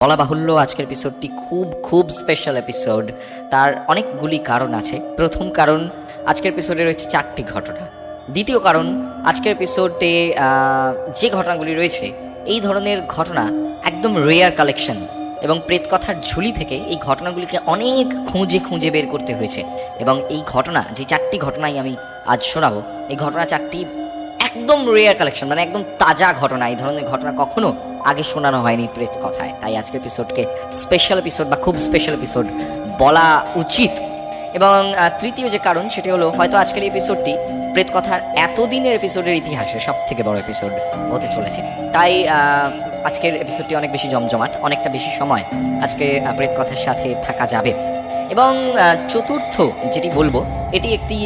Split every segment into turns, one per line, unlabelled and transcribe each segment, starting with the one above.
বলা বাহুল্য আজকের এপিসোডটি খুব খুব স্পেশাল এপিসোড। তার অনেকগুলি কারণ আছে। প্রথম কারণ, আজকের এপিসোডে রয়েছে 4টি ঘটনা। দ্বিতীয় কারণ, আজকের এপিসোডে যে ঘটনাগুলি রয়েছে এই ধরনের ঘটনা একদম রেয়ার কালেকশন, এবং প্রেতকথার ঝুলি থেকে এই ঘটনাগুলিকে অনেক খুঁজে খুঁজে বের করতে হয়েছে। এবং এই ঘটনা, যে 4টি ঘটনাই আমি আজ শোনাবো, এই ঘটনা 4টি একদম রেয়ার কালেকশন, মানে একদম তাজা ঘটনা। এই ধরনের ঘটনা কখনো আগে শোনানো হয়নি প্রেত কথায়, তাই আজকের এপিসোডকে স্পেশাল এপিসোড বা খুব স্পেশাল এপিসোড বলা উচিত। এবং তৃতীয় যে কারণ, সেটি হলো হয়তো আজকের এপিসোডটি প্রেত কথার এতদিনের এপিসোডের ইতিহাসে সব থেকে বড় এপিসোড হতে চলেছে। তাই আজকের এপিসোডটি অনেক বেশি জমজমাট, অনেকটা বেশি সময় আজকে প্রেত কথার সাথে থাকা যাবে। এবং চতুর্থ যেটি বলবো, এটি একটি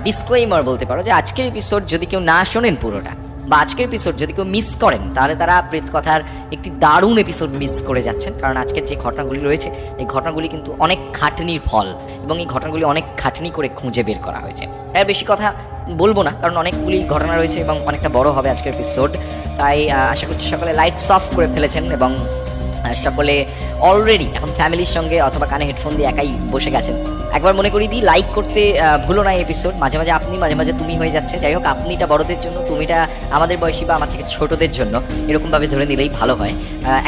ডিসক্লেইমার বলতে পারো, যে আজকের এপিসোড যদি কেউ না শোনেন পুরোটা, বা আজকের এপিসোড যদি কেউ মিস করেন, তাহলে তারা প্রেত কথার একটি দারুণ এপিসোড মিস করে যাচ্ছেন। কারণ আজকের যে ঘটনাগুলি রয়েছে, এই ঘটনাগুলি কিন্তু অনেক খাটনির ফল, এবং এই ঘটনাগুলি অনেক খাটনি করে খুঁজে বের করা হয়েছে। এর বেশি কথা বলবো না, কারণ অনেকগুলি ঘটনা রয়েছে এবং অনেকটা বড় হবে আজকের এপিসোড। তাই আশা করছি সকলে লাইটস অফ করে ফেলেছেন, এবং সকলে অলরেডি এখন ফ্যামিলির সঙ্গে অথবা কানে হেডফোন দিয়ে একাই বসে গেছেন। একবার মনে করি দিই, লাইক করতে ভুলো না এপিসোড। মাঝে মাঝে আপনি, মাঝে মাঝে তুমি হয়ে যাচ্ছে। যাই হোক, আপনিটা বড়দের জন্য, তুমিটা আমাদের বয়সী বা আমার থেকে ছোটদের জন্য, এরকমভাবে ধরে নিলেই ভালো হয়।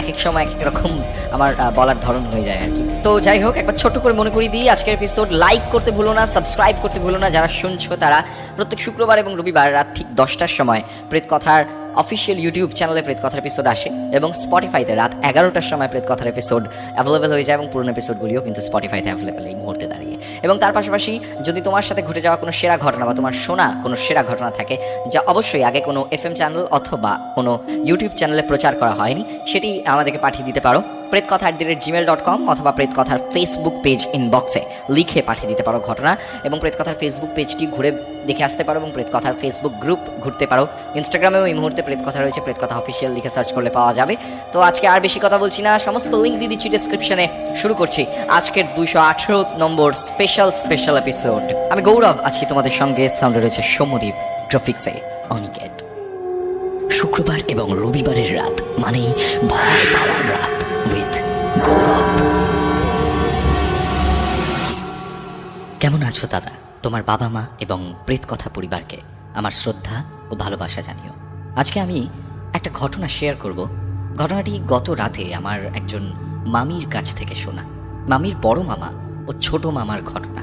এক এক সময় এক এক রকম আমার বলার ধরন হয়ে যায় আর কি। তো যাই হোক, একবার ছোট্ট করে মনে করি দিই, আজকের এপিসোড লাইক করতে ভুলো না, সাবস্ক্রাইব করতে ভুলো না। যারা শুনছো তারা প্রত্যেক শুক্রবার এবং রবিবার রাত ঠিক 10টার সময় প্রেত কথার অফিসিয়াল ইউটিউব চ্যানেলে প্রেত কথার এপিসোড আসে, এবং স্পটিফাইতে রাত 11টার সময় প্রেত কথার এপিসোড অ্যাভেলেবেল হয়ে যায়, এবং পুরনো এপিসোডগুলিও কিন্তু স্পটিফাইতে অ্যাভেলেবেল এই মুহূর্তে দাঁড়িয়ে। এবং তার পাশাপাশি যদি তোমার সাথে ঘটে যাওয়া কোনো সেরা ঘটনা বা তোমার শোনা কোনো সেরা ঘটনা থাকে, যা অবশ্যই আগে কোনো FM চ্যানেল অথবা কোনো ইউটিউব চ্যানেলে প্রচার করা হয়নি, সেটি আমাদেরকে পাঠিয়ে দিতে পারো prettkatha@gmail.com, অথবা প্রেতকথার ফেসবুক পেজ ইনবক্সে লিখে পাঠিয়ে দিতে পারো ঘটনা। এবং প্রেতকথার ফেসবুক পেজটি ঘুরে দেখে আসতে পারো, এবং প্রেতকথার ফেসবুক গ্রুপ ঘুরতে পারো। ইনস্টাগ্রামেও এই মুহূর্তে প্রেতকথা রয়েছে, প্রেতকথা অফিসিয়াল লিখে সার্চ করলে পাওয়া যাবে। তো আজকে আর বেশি কথা বলছি না, সমস্ত লিঙ্ক দিয়ে দিচ্ছি ডিসক্রিপশনে। শুরু করছি আজকের 218 নম্বর স্পেশাল এপিসোড। আমি গৌরব, আজকে তোমাদের সঙ্গে সাউন্ডে রয়েছে সৌম্যদীপ, গ্রাফিক্সে অনিকেত। শুক্রবার এবং রবিবারের রাত মানেই ভয় পাওয়ার রাত উইথ গৌরব। কেমন আছো দাদা? তোমার বাবা মা এবং প্রেতকথা পরিবারকে আমার শ্রদ্ধা ও ভালোবাসা জানিও। আজকে আমি একটা ঘটনা শেয়ার করব। ঘটনাটি গত রাতে আমার একজন মামির কাছ থেকে শোনা। মামির বড় মামা ও ছোট মামার ঘটনা।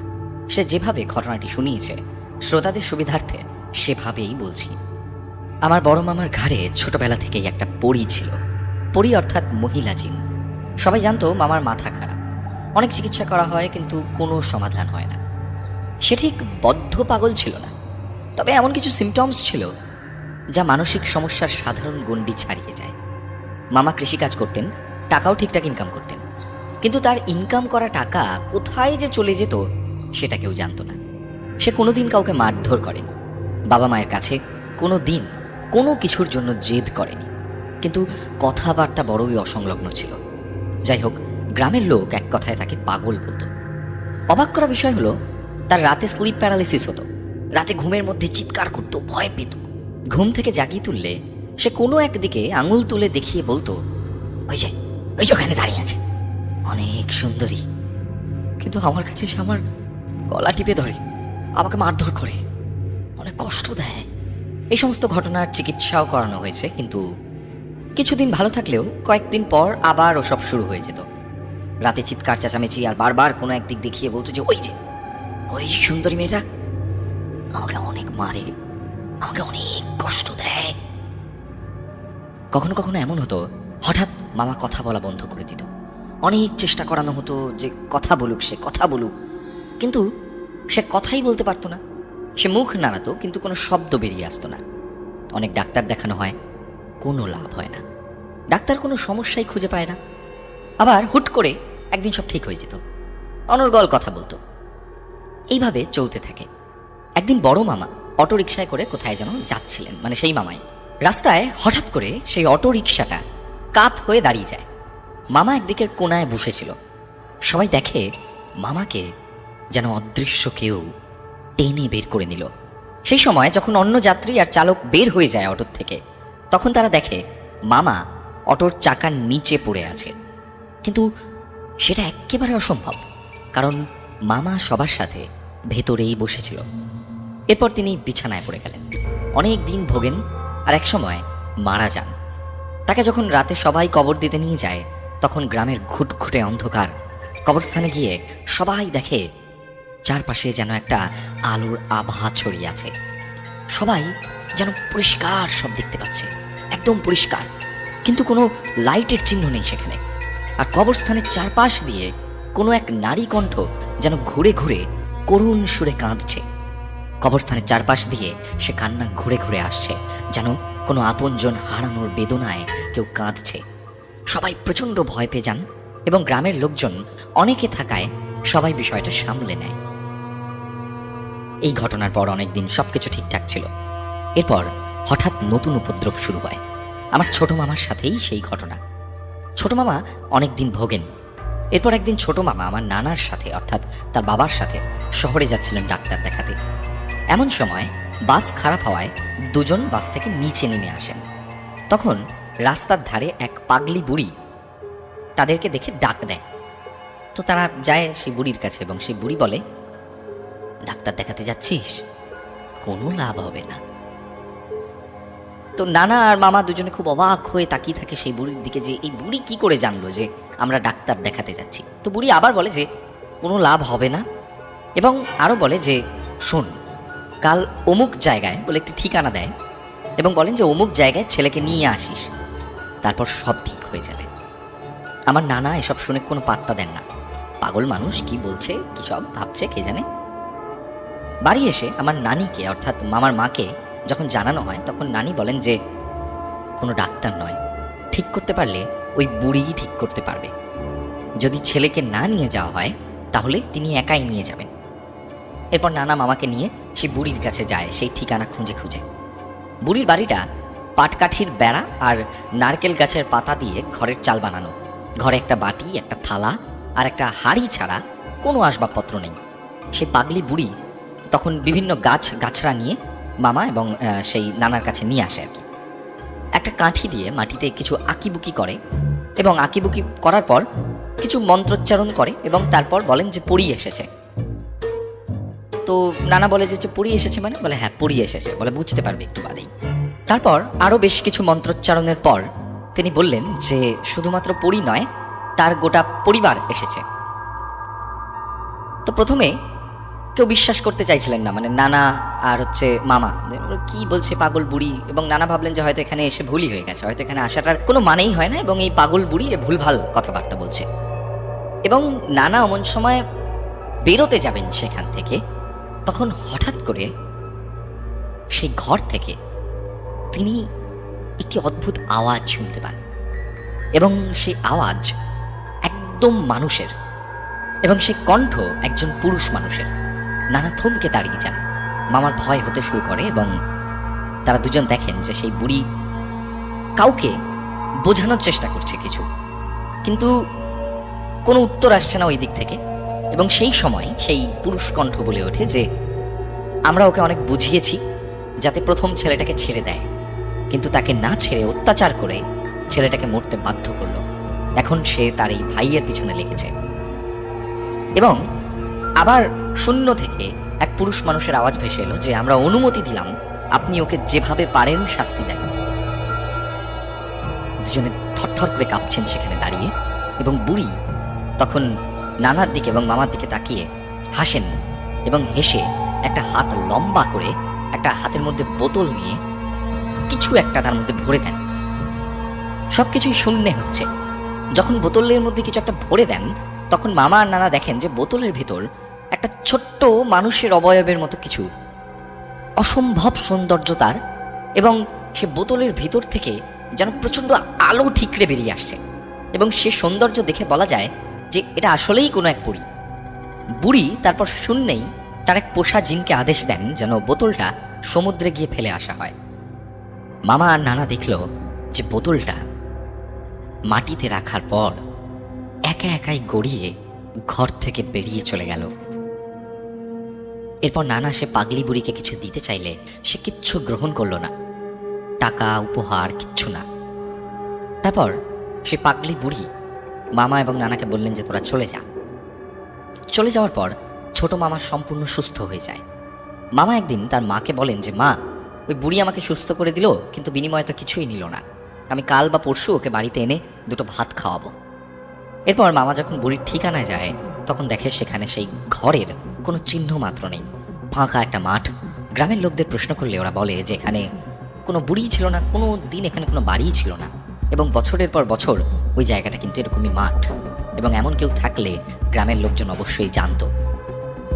সে যেভাবে ঘটনাটি শুনিয়েছে, শ্রোতাদের সুবিধার্থে সেভাবেই বলছি। আমার বড় মামার ঘাড়ে ছোটবেলা থেকেই একটা পরী ছিল। পরী অর্থাৎ মহিলা জিন। সবাই জানতো মামার মাথা খারাপ, অনেক চিকিৎসা করা হয় কিন্তু কোনো সমাধান হয় না। সে ঠিক বদ্ধ পাগল ছিল না, তবে এমন কিছু সিমটমস ছিল যা মানসিক সমস্যার সাধারণ গণ্ডি ছাড়িয়ে যায়। মামা কৃষিকাজ করতেন, টাকাও ঠিকঠাক ইনকাম করতেন, কিন্তু তার ইনকাম করা টাকা কোথায় যে চলে যেত সেটা কেউ জানতো না। সে কোনোদিন কাউকে মারধর করেনি, বাবা মায়ের কাছে কোনো দিন কোনো কিছুর জন্য জেদ করেনি, কিন্তু কথাবার্তা বড়ই অসংলগ্ন ছিল। যাই হোক, গ্রামের লোক এক কথায় তাকে পাগল বলতো। অবাক করা বিষয় হলো, তার রাতে স্লিপ প্যারালিসিস হতো। রাতে ঘুমের মধ্যে চিৎকার করতো, ভয় পেত। ঘুম থেকে জাগিয়ে তুললে সে কোনো একদিকে আঙুল তুলে দেখিয়ে বলতো, ওই যে ওখানে দাঁড়িয়ে আছে, অনেক সুন্দরী। কিন্তু আমার কাছে সে আমার গলা টিপে ধরে, আমাকে মারধর করে, অনেক কষ্ট দেয়। এই সমস্ত ঘটনার চিকিৎসাও করানো হয়েছে, কিন্তু কিছুদিন ভালো থাকলেও কয়েকদিন পর আবার ওসব শুরু হয়ে যেত। রাতে চিৎকার চেঁচামেচি, আর বারবার কোনো একদিক দেখিয়ে বলতো যে ওই সুন্দরী মেয়েটা আমাকে অনেক মারে, আমাকে অনেক কষ্ট দেয়। কখনো কখনো এমন হতো, হঠাৎ মামা কথা বলা বন্ধ করে দিত। অনেক চেষ্টা করানো হতো যে কথা বলুক, সে কথা বলুক, কিন্তু সে কথাই বলতে পারতো না। সে মুখ নাড়াতো, কিন্তু কোনো শব্দ বেরিয়ে আসতো না। অনেক ডাক্তার দেখানো হয়, কোনো লাভ হয় না। ডাক্তার কোনো সমস্যাই খুঁজে পায় না। আবার হুট করে একদিন সব ঠিক হয়ে যেত, অনর্গল কথা বলতো। এইভাবে চলতে থাকে। একদিন বড় মামা অটো রিকশায় করে কোথায় যেন যাচ্ছিলেন, মানে সেই মামাই। রাস্তায় হঠাৎ করে সেই অটো রিকশাটা কাত হয়ে দাঁড়িয়ে যায়। মামা একদিকের কোনায় বসেছিল। সবাই দেখে মামাকে যেন অদৃশ্য কেউ টেনে বের করে নিল। সেই সময় যখন অন্য যাত্রী আর চালক বের হয়ে যায় অটোর থেকে, তখন তারা দেখে মামা অটোর চাকার নিচে পড়ে আছে। কিন্তু সেটা একেবারে অসম্ভব, কারণ মামা সবার সাথে ভেতরেই বসেছিল। এরপর তিনি বিছানায় পড়ে গেলেন, অনেক দিন ভোগেন, আর এক সময় মারা যান। তাকে যখন রাতে সবাই কবর দিতে নিয়ে যায়, তখন গ্রামের ঘুটঘুটে অন্ধকার। কবরস্থানে গিয়ে সবাই দেখে চারপাশে যেন একটা আলোর আভা ছড়িয়ে আছে। সবাই যেন পরিষ্কার সব দেখতে পাচ্ছে, একদম পরিষ্কার, কিন্তু কোনো লাইটের চিহ্ন নেই সেখানে। আর কবরস্থানের চারপাশ দিয়ে কোনো এক নারী কণ্ঠ যেন ঘুরে ঘুরে করুণ সুরে কাঁদছে। কবরস্থানের চারপাশ দিয়ে সে কান্না ঘুরে ঘুরে আসছে, যেন কোনো আপনজন হারানোর বেদনায় কেউ কাঁদছে। সবাই প্রচণ্ড ভয় পেয়ে যান, এবং গ্রামের লোকজন অনেকে থাকায় সবাই বিষয়টা সামলে নেয়। এই ঘটনার পর অনেকদিন সবকিছু ঠিকঠাক ছিল। এরপর হঠাৎ নতুন উপদ্রব শুরু হয়। আমার ছোট মামার সাথেই সেই ঘটনা। ছোট মামা অনেক দিন ভোগেন। এরপর একদিন ছোট মামা আমার নানার সাথে, অর্থাৎ তার বাবার সাথে শহরে যাচ্ছিলেন ডাক্তার দেখাতে। এমন সময় বাস খারাপ হওয়ায় দুজন বাস থেকে নিচে নেমে আসেন। তখন রাস্তার ধারে এক পাগলি বুড়ি তাদেরকে দেখে ডাক দেয়। তো তারা যায় সেই বুড়ির কাছে, এবং সেই বুড়ি বলে, ডাক্তার দেখাতে যাচ্ছিস? কোনো লাভ হবে না। তো নানা আর মামা দুজনে খুব অবাক হয়ে তাকিয়ে থাকে সেই বুড়ির দিকে, যে এই বুড়ি কি করে জানলো যে আমরা ডাক্তার দেখাতে যাচ্ছি। তো বুড়ি আবার বলে যে কোনো লাভ হবে না, এবং আরও বলে যে শোন, কাল অমুক জায়গায় বলে একটি ঠিকানা দেয়, এবং বলেন যে অমুক জায়গায় ছেলেকে নিয়ে আসিস, তারপর সব ঠিক হয়ে যাবে। আমার নানা এসব শুনে কোনো পাত্তা দেন না। পাগল মানুষ, কি বলছে, কি সব ভাবছে কে জানে। বাড়ি এসে আমার নানিকে, অর্থাৎ মামার মাকে যখন জানানো হয়, তখন নানি বলেন যে কোনো ডাক্তার নয়, ঠিক করতে পারলে ওই বুড়িই ঠিক করতে পারবে। যদি ছেলেকে না নিয়ে যাওয়া হয় তাহলে তিনি একাই নিয়ে যাবেন। এরপর নানা মামাকে নিয়ে সেই বুড়ির কাছে যায়, সেই ঠিকানা খুঁজে খুঁজে। বুড়ির বাড়িটা পাটকাঠির বেড়া আর নারকেল গাছের পাতা দিয়ে ঘরের চাল বানানো। ঘরে একটা বাটি, একটা থালা আর একটা হাঁড়ি ছাড়া কোনো আসবাবপত্র নেই। সেই পাগলি বুড়ি তখন বিভিন্ন গাছড়া নিয়ে মামা এবং সেই নানার কাছে নিয়ে আসে আর কি। একটা কাঠি দিয়ে মাটিতে কিছু আঁকিবুকি করে, এবং আঁকিবুকি করার পর কিছু মন্ত্রোচ্চারণ করে, এবং তারপর বলেন যে পড়ি এসেছে। তো নানা বলে যে পড়ি এসেছে মানে? বলে হ্যাঁ, পড়ি এসেছে। বলে বুঝতে পারবে একটু বাদেই। তারপর আরও বেশ কিছু মন্ত্রোচ্চারণের পর তিনি বললেন যে শুধুমাত্র পড়ি নয়, তার গোটা পরিবার এসেছে। তো প্রথমে কেউ বিশ্বাস করতে চাইছিলেন না, মানে নানা আর মামা, কি বলছে পাগল বুড়ি। এবং নানা ভাবলেন যে হয়তো এখানে এসে ভুলই হয়ে গেছে, হয়তো এখানে আসাটার কোনো মানেই হয় না, এবং এই পাগল বুড়ি ভুলভাল কথাবার্তা বলছে। এবং নানা এমন সময় বেরোতে যাবেন সেখান থেকে, তখন হঠাৎ করে সেই ঘর থেকে তিনি একটি অদ্ভুত আওয়াজ শুনতে পান, এবং সেই আওয়াজ একদম মানুষের, এবং সে কণ্ঠ একজন পুরুষ মানুষের। নানা থমকে দাঁড়িয়ে যান, মামার ভয় হতে শুরু করে, এবং তারা দুজন দেখেন যে সেই বুড়ি কাউকে বোঝানোর চেষ্টা করছে কিছু, কিন্তু কোনো উত্তর আসছে না ওই দিক থেকে। এবং সেই সময় সেই পুরুষ কণ্ঠ বলে ওঠে যে আমরা ওকে অনেক বুঝিয়েছি যাতে প্রথম ছেলেটাকে ছেড়ে দেয়, কিন্তু তাকে না ছেড়ে অত্যাচার করে ছেলেটাকে মরতে বাধ্য করলো। এখন সে তার এই ভাইয়ের পিছনে লেগেছে। এবং আবার শূন্য থেকে এক পুরুষ মানুষের আওয়াজ ভেসে এলো যে আমরা অনুমতি দিলাম, আপনি ওকে যেভাবে পারেন শাস্তি দেন। দুজনে থরথর করে কাঁপছেন সেখানে দাঁড়িয়ে, এবং বুড়ি তখন নানার দিকে এবং মামার দিকে তাকিয়ে হাসেন, এবং হেসে একটা হাত লম্বা করে একটা হাতের মধ্যে বোতল নিয়ে কিছু একটা তার মধ্যে ভরে দেন। সবকিছুই শূন্যে হচ্ছে। যখন বোতলের মধ্যে কিছু একটা ভরে দেন, তখন মামা আর নানা দেখেন যে বোতলের ভিতর একটা ছোট্ট মানুষের অবয়বের মতো কিছু, অসম্ভব সৌন্দর্য তার, এবং সে বোতলের ভিতর থেকে যেন প্রচণ্ড আলো ঠিকরে বেরিয়ে আসছে, এবং সে সৌন্দর্য দেখে বলা যায় যে এটা আসলেই কোনো এক পরী। বুড়ি তারপর শূন্যেই তার এক পোষা জিনকে আদেশ দেন যেন বোতলটা সমুদ্রে গিয়ে ফেলে আসা হয়। মামা আর নানা দেখল যে বোতলটা মাটিতে রাখার পর একা একাই গড়িয়ে ঘর থেকে বেরিয়ে চলে গেল। এরপর নানা সে পাগলি বুড়িকে কিছু দিতে চাইলে সে কিচ্ছু গ্রহণ করল না, টাকা উপহার কিচ্ছু না। তারপর সে পাগলি বুড়ি মামা এবং নানাকে বললেন যে তোরা চলে যা। চলে যাওয়ার পর ছোট মামা সম্পূর্ণ সুস্থ হয়ে যায়। মামা একদিন তার মাকে বলেন যে মা, ওই বুড়ি আমাকে সুস্থ করে দিল, কিন্তু বিনিময়ে তো কিছুই নিল না। আমি কাল বা পরশু ওকে বাড়িতে এনে দুটো ভাত খাওয়াবো। এরপর মামা যখন বুড়ির ঠিকানায় যায় তখন দেখে সেখানে সেই ঘরের কোনো চিহ্ন মাত্র নেই, ফাঁকা একটা মাঠ। গ্রামের লোকদের প্রশ্ন করলে ওরা বলে যে এখানে কোনো বুড়ি ছিল না, কোনো দিন এখানে কোনো বাড়িই ছিল না, এবং বছরের পর বছর ওই জায়গাটা কিন্তু এরকমই মাঠ, এবং এমন কেউ থাকলে গ্রামের লোকজন অবশ্যই জানতো।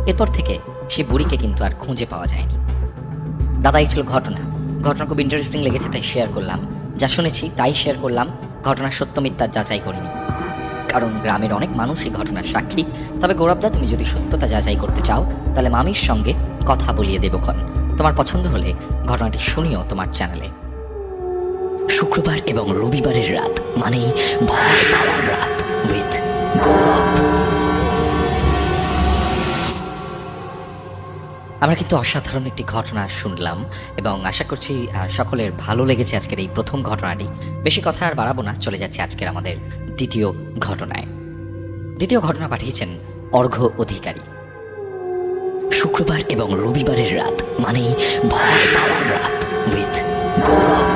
এরপর থেকে সেই বুড়িকে কিন্তু আর খুঁজে পাওয়া যায়নি। দাদা, এই ছিল ঘটনা। ঘটনা খুব ইন্টারেস্টিং লেগেছে তাই শেয়ার করলাম। যা শুনেছি তাই শেয়ার করলাম, ঘটনার সত্য মিথ্যার যাচাই করিনি, কারণ গ্রামের অনেক মানুষ এই ঘটনার সাক্ষী। তবে গৌরবদা, তুমি যদি সত্যতা যাচাই করতে চাও তাহলে মামির সঙ্গে কথা বলিয়ে দেবক্ষণ। তোমার পছন্দ হলে ঘটনাটি শুনিও তোমার চ্যানেলে। শুক্রবার এবং রবিবারের রাত মানেই ভয় পাওয়ার রাত উইথ গৌরব। আমরা কিন্তু অসাধারণ একটি ঘটনা শুনলাম এবং আশা করছি সকলের ভালো লেগেছে আজকের এই প্রথম ঘটনাটি। বেশি কথা আর বাড়াবো না, চলে যাচ্ছে আজকের আমাদের দ্বিতীয় ঘটনায়। দ্বিতীয় ঘটনা পাঠিয়েছেন অর্ঘ্য অধিকারী। শুক্রবার এবং রবিবারের রাত মানেই ভয় পাওয়ার রাত উইথ গৌরব।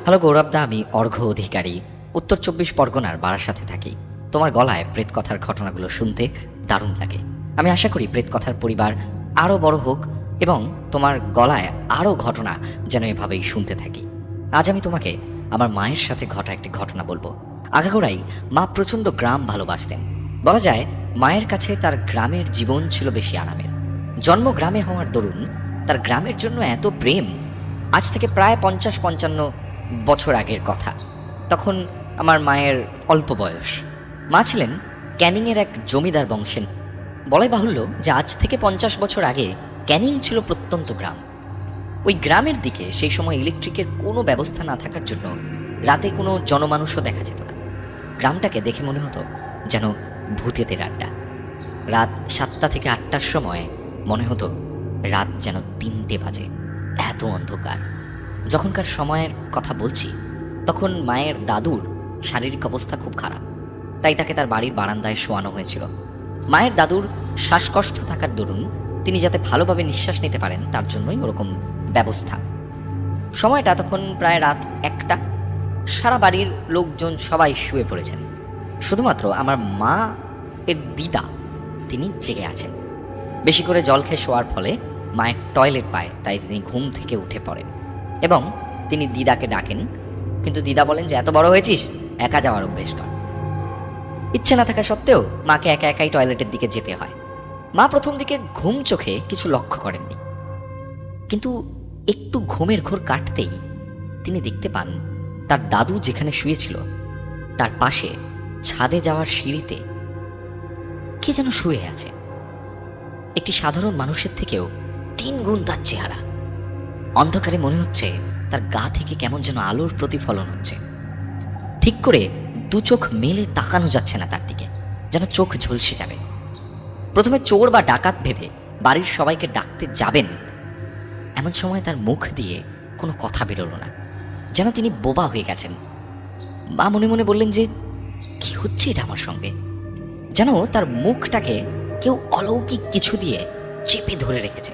হ্যালো গৌরবদা, আমি অর্ঘ্য অধিকারী, উত্তর 24 পরগনার বারাসাতে থাকি। তোমার গলায় প্রেত কথার ঘটনাগুলো শুনতে দারুণ লাগে। আমি আশা করি প্রেত কথার পরিবার আরও বড় হোক এবং তোমার গলায় আরও ঘটনা যেন এভাবেই শুনতে থাকি। আজ আমি তোমাকে আমার মায়ের সাথে ঘটা একটি ঘটনা বলবো। আগাগোড়াই মা প্রচণ্ড গ্রাম ভালোবাসতেন। বলা যায় মায়ের কাছে তার গ্রামের জীবন ছিল বেশি আরামের। জন্ম গ্রামে হওয়ার দরুন তার গ্রামের জন্য এত প্রেম। আজ থেকে প্রায় 50-55 বছর আগের কথা। তখন আমার মায়ের অল্প বয়স। মা ছিলেন ক্যানিংয়ের এক জমিদার বংশের। বলাই বাহুল্য যে আজ থেকে 50 বছর আগে ক্যানিং ছিল প্রত্যন্ত গ্রাম। ওই গ্রামের দিকে সেই সময় ইলেকট্রিকের কোনো ব্যবস্থা না থাকার জন্য রাতে কোনো জনমানুষও দেখা যেত না। গ্রামটাকে দেখে মনে হতো যেন ভূতেদের আড্ডা। রাত 7টা থেকে 8টার সময় মনে হতো রাত যেন 3টে বাজে, এত অন্ধকার। যখনকার সময়ের কথা বলছি তখন মায়ের দাদুর শারীরিক অবস্থা খুব খারাপ, তাই তাকে তার বাড়ির বারান্দায় শোয়ানো হয়েছিল। মায়ের দাদুর শ্বাসকষ্ট থাকার দরুন তিনি যাতে ভালোভাবে নিঃশ্বাস নিতে পারেন তার জন্যই ওরকম ব্যবস্থা। সময়টা তখন প্রায় রাত 1টা। সারা বাড়ির লোকজন সবাই শুয়ে পড়েছেন, শুধুমাত্র আমার মা এর দিদা তিনি জেগে আছেন। বেশি করে জল খেয়ে শোয়ার ফলে মায়ের টয়লেট পায়, তাই তিনি ঘুম থেকে উঠে পড়েন এবং তিনি দিদাকে ডাকেন, কিন্তু দিদা বলেন যে এত বড় হয়েছিস, একা যাওয়ার অভ্যেস কর। ইচ্ছে না থাকা সত্ত্বেও মাকে একা একাই টয়লেটের দিকে যেতে হয়। মা প্রথম দিকে ঘুম চোখে কিছু লক্ষ্য করেননি, কিন্তু একটু ঘুমের ঘোর কাটতেই তিনি দেখতে পান তার দাদু যেখানে শুয়েছিল তার পাশে ছাদে যাওয়ার সিঁড়িতে কে যেন শুয়ে আছে। একটি সাধারণ মানুষের থেকেও 3 গুণ তার চেহারা। অন্ধকারে মনে হচ্ছে তার গা থেকে কেমন যেন আলোর প্রতিফলন হচ্ছে। ঠিক করে 2 চোখ মেলে তাকানো যাচ্ছে না তার দিকে, যেন চোখ ঝলসে যাবে। প্রথমে চোর বা ডাকাত ভেবে বাড়ির সবাইকে ডাকতে যাবেন, এমন সময় তার মুখ দিয়ে কোনো কথা বেরোলো না, যেন তিনি বোবা হয়ে গেছেন। মা মনে মনে বললেন যে কি হচ্ছে এটা আমার সঙ্গে, যেন তার মুখটাকে কেউ অলৌকিক কিছু দিয়ে চেপে ধরে রেখেছে